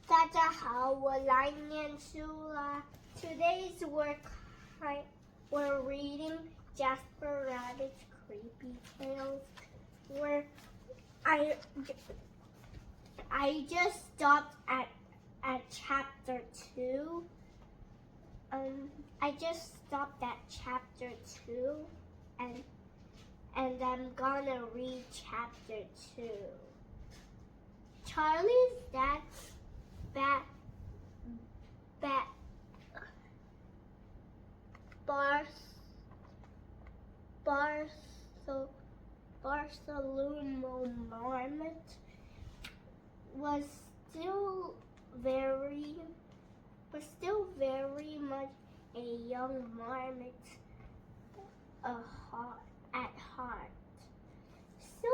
大家好，我来念书啦。Today's we're reading Jasper Rabbit's Creepy Tales. Where I just stopped at chapter 2. I just stopped at chapter 2, and I'm gonna read chapter 2. Charlie's dad's Bartholomew Marmot was still very much a young marmot at heart. So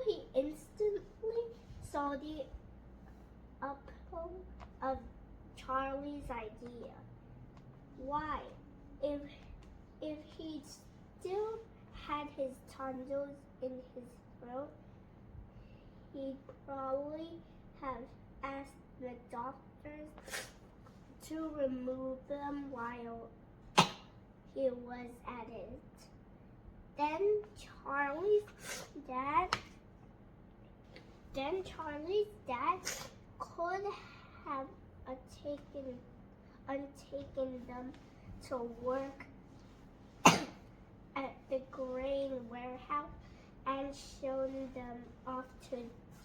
he instantly saw the appeal of Charlie's idea. Why, if he still had his tonsils in his throat, he'd probably have asked the doctors to remove them while he was at it. Then Charlie's dad could have taken them to work at the grain warehouse and shown them off to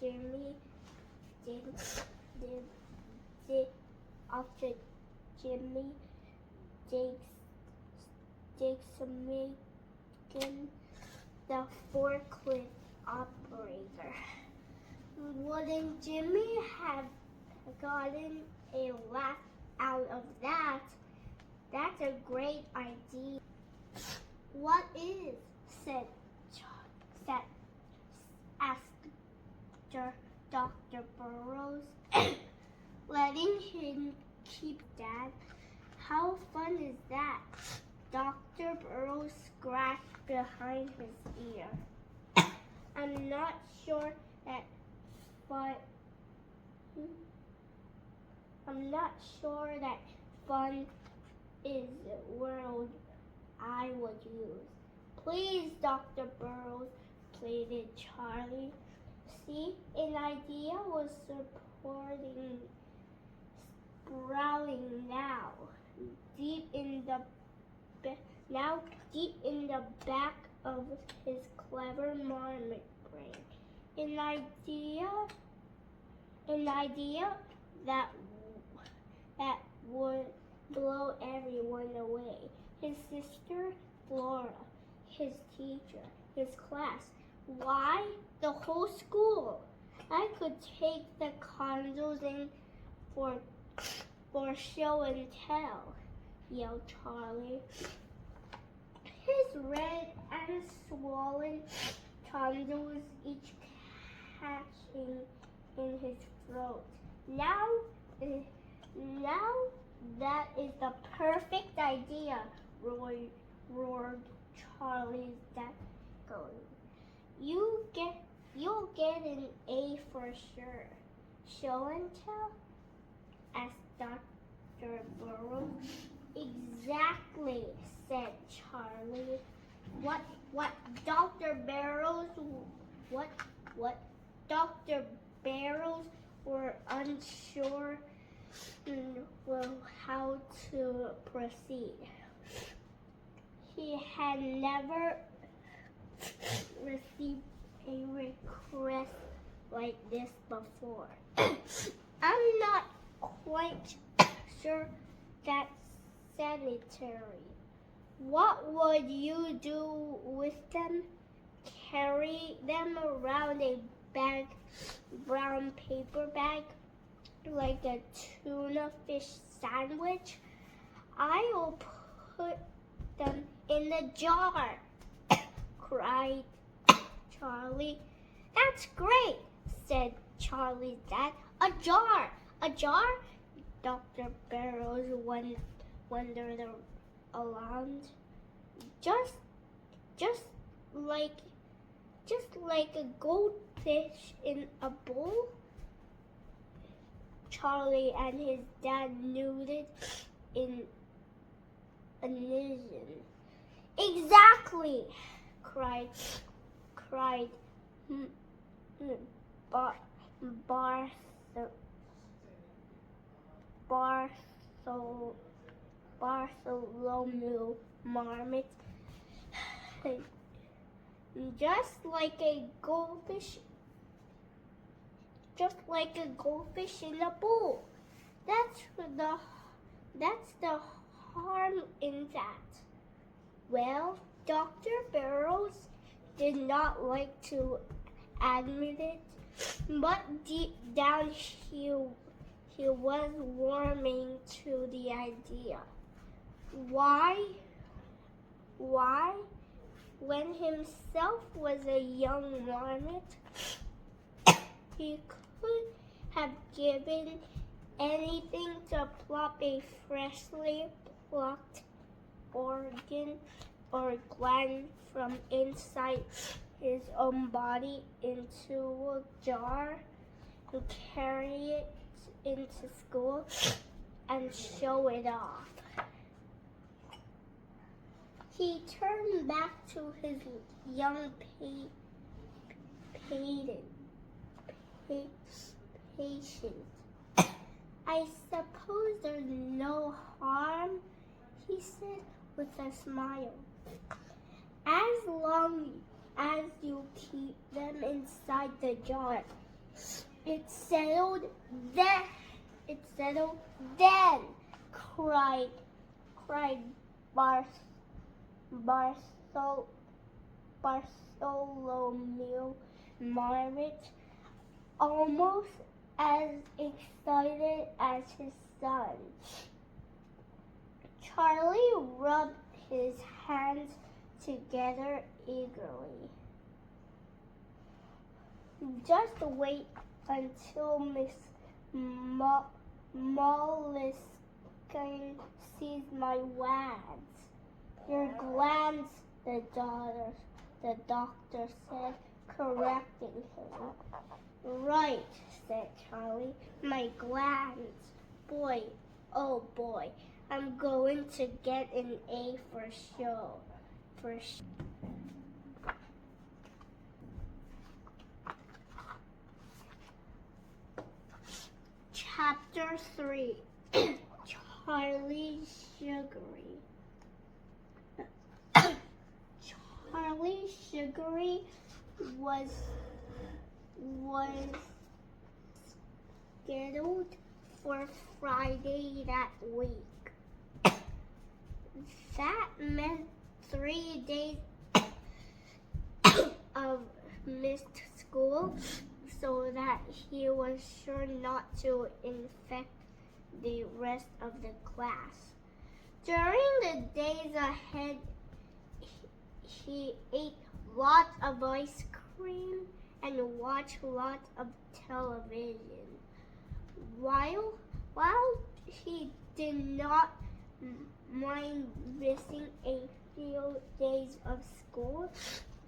Jimmy Dixon, the forklift operator. Wouldn't Jimmy have gotten a laugh out of that? That's a great idea. What is? asked Dr. Burrows, letting him keep Dad. How fun is that? Dr. Burrows scratched behind his ear. I'm not sure that fun is the word I would use. Please, Dr. Burrows, pleaded Charlie. See, an idea was sprouting now, deep in the back of his clever marmot brain. An idea that would blow everyone away. His sister, Flora, his teacher, his class. Why? The whole school. I could take the condos in for show and tell, yelled Charlie, his red and swollen tonsils each catching in his throat. Now that is the perfect idea, roared Charlie's dad, going. You'll get an A for sure. Show and tell? Asked Dr. Burrows. Exactly, said Charlie. What Dr. Burrows were unsure how to proceed. He had never received a request like this before. I'm not quite sure that's sanitary. What would you do with them? Carry them around a brown paper bag like a tuna fish sandwich? I'll put them in the jar, cried Charlie. That's great, said Charlie's dad. A jar! Dr. Burrows wondered alarmed. Just like a goldfish in a bowl? Charlie and his dad nodded in unison. Exactly, cried Bartholomew Marmot. Just like a goldfish in a bowl. That's the harm in that. Well, Dr. Burrows did not like to admit it, but deep down he was warming to the idea. Why, when himself was a young marmot, he could have given anything to plop a freshly plucked organ or gland from inside his own body into a jar and carry it into school and show it off. He turned back to his young patient. I suppose there's no harm, he said with a smile, as long as you keep them inside the jar. It's settled then, cried Bartholomew Marmot, almost as excited as his son. Charlie rubbed his hands together eagerly. Just wait until Miss Moleskine sees my wads. Your glands, the doctor said, correcting him. Right, said Charlie, my glands. Boy, oh boy, I'm going to get an A for show. Chapter 3. Charlie Sugary. Charlie Sugary was scheduled for Friday that week. That meant 3 days of missed school, so that he was sure not to infect the rest of the class. During the days ahead, he ate lots of ice cream and watched lots of television. While he did not mind missing a few days of school,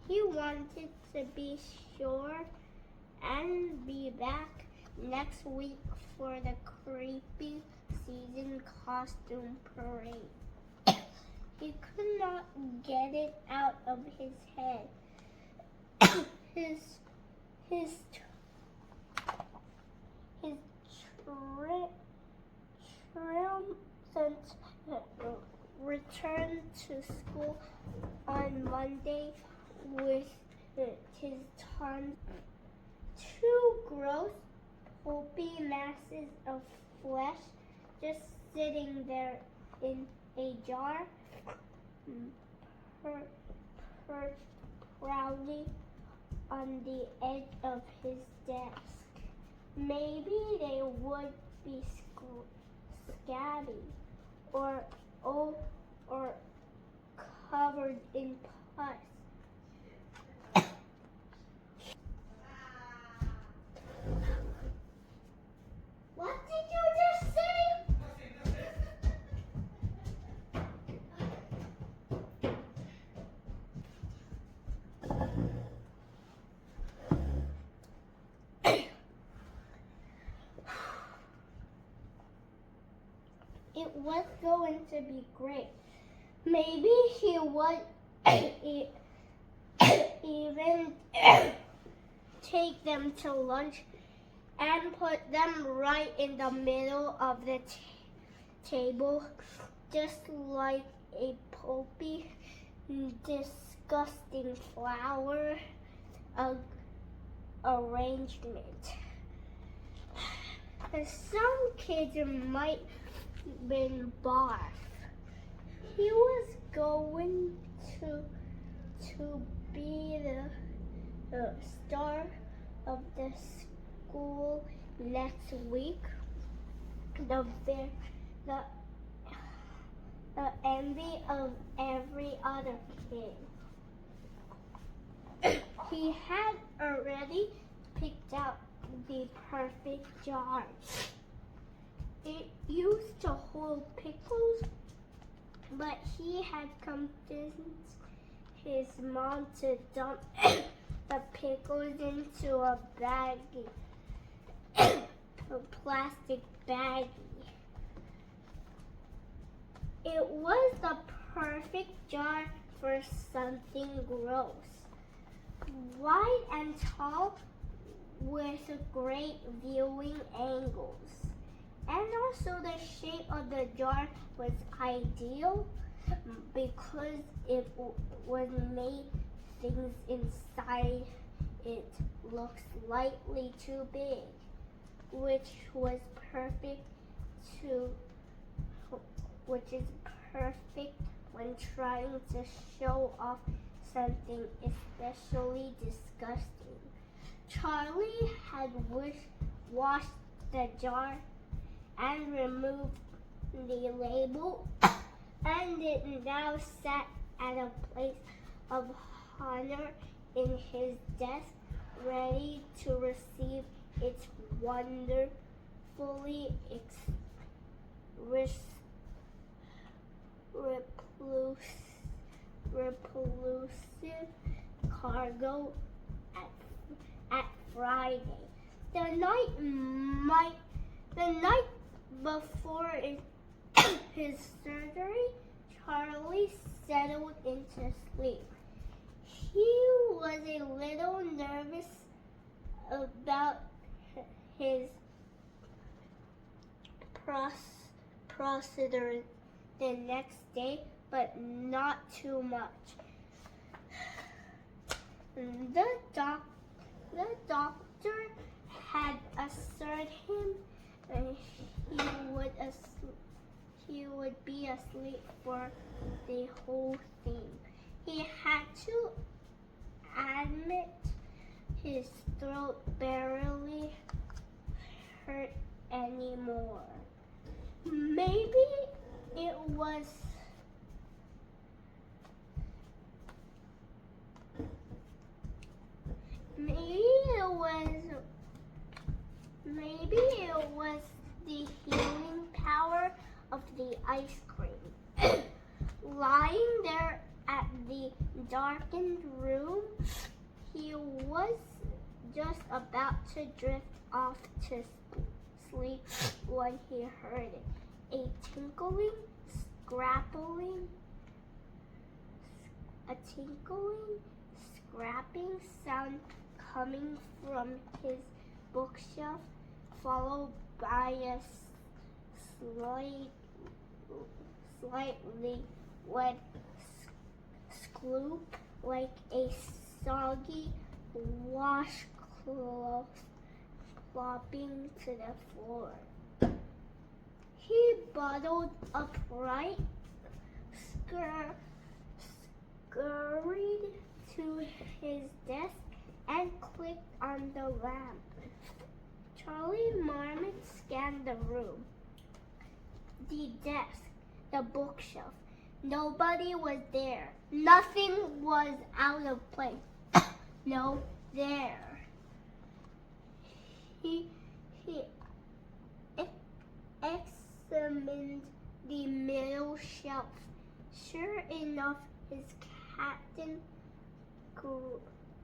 he wanted to be sure and be back next week for the creepy season costume parade. He could not get it out of his head. His triumphant return to school on Monday with his tonsils. 2 gross, pulpy masses of flesh just sitting there in a jar, perched proudly on the edge of his desk. Maybe they would be scabby or covered in pus. What did you just say? it was going to be great. Maybe he would even take them to lunch and put them right in the middle of the table, just like a pulpy, disgusting flower arrangement. Some kids might have been barf. He was going to be the star of the school next week. The envy of every other kid. He had already picked out the perfect jar. It used to hold pickles, but he had convinced his mom to dump the pickles into a baggie, a plastic baggie. It was the perfect jar for something gross. Wide and tall with great viewing angles. And also the shape of the jar was ideal because it was made things inside it look slightly too big, which is perfect when trying to show off something especially disgusting. Charlie had washed the jar and removed the label, and it now sat at a place of honor in his desk, ready to receive its wonderfully repulsive cargo at Friday. The night before his surgery, Charlie settled into sleep. He was a little nervous about his procedure the next day, but not too much. The doctor had assured him he would be asleep for the whole thing. He had to admit his throat barely hurt anymore. Maybe it was the healing power of the ice cream. Lying there at the darkened room, he was just about to drift off to sleep when he heard it. A tinkling, scrapping sound coming from his bookshelf, followed by a slightly wet scoop like a soggy washcloth plopping to the floor. He bottled upright, scurried to his desk, and clicked on the lamp. Charlie Marmot scanned the room, the desk, the bookshelf. Nobody was there. Nothing was out of place. No there. He examined the middle shelf. Sure enough, his Captain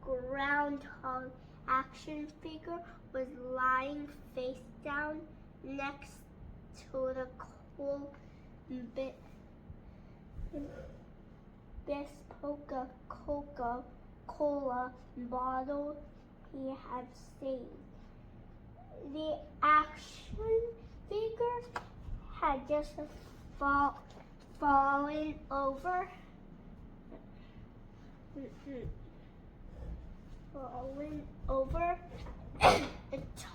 Groundhog action figure was lying face down next to the coal this Coca-Cola bottle he had saved. The action figure had just fallen over.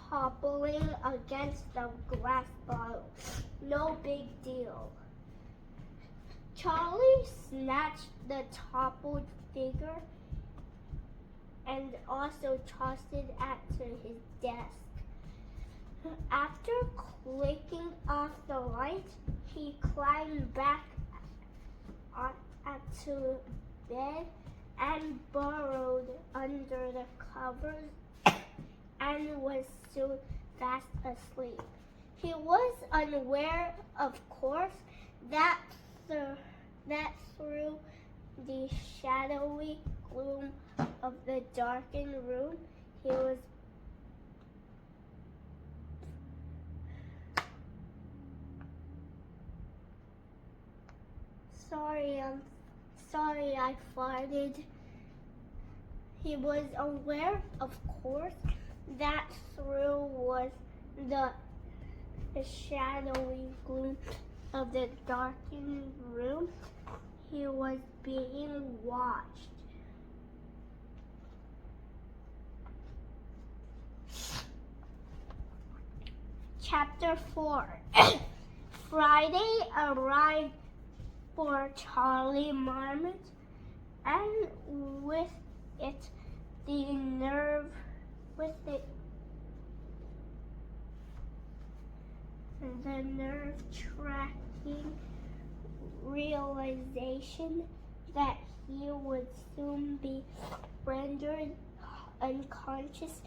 Toppling against the glass bottle. No big deal. Charlie snatched the toppled figure and also tossed it to his desk. After clicking off the light, he climbed back to bed and burrowed under the covers and was soon fast asleep. He was unaware, of course, that through the shadowy gloom of the darkened room, he was sorry, I farted. He was aware, of course, that through was the shadowy gloom of the darkened room, he was being watched. Chapter 4. Friday arrived for Charlie Marmot, and with it the nerve-tracking realization that he would soon be rendered unconscious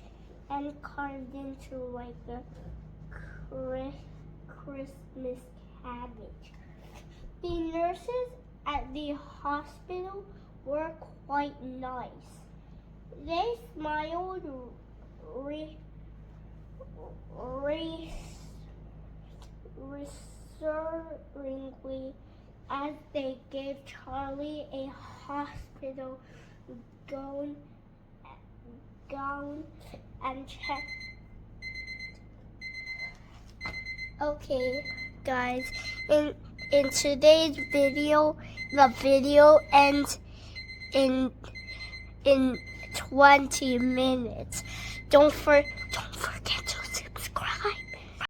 and carved into like a Christmas cabbage. The nurses at the hospital were quite nice. They smiled reassuringly as they gave Charlie a hospital gown and checked. Okay, guys, in today's video, the video ends in 20 minutes. Don't forget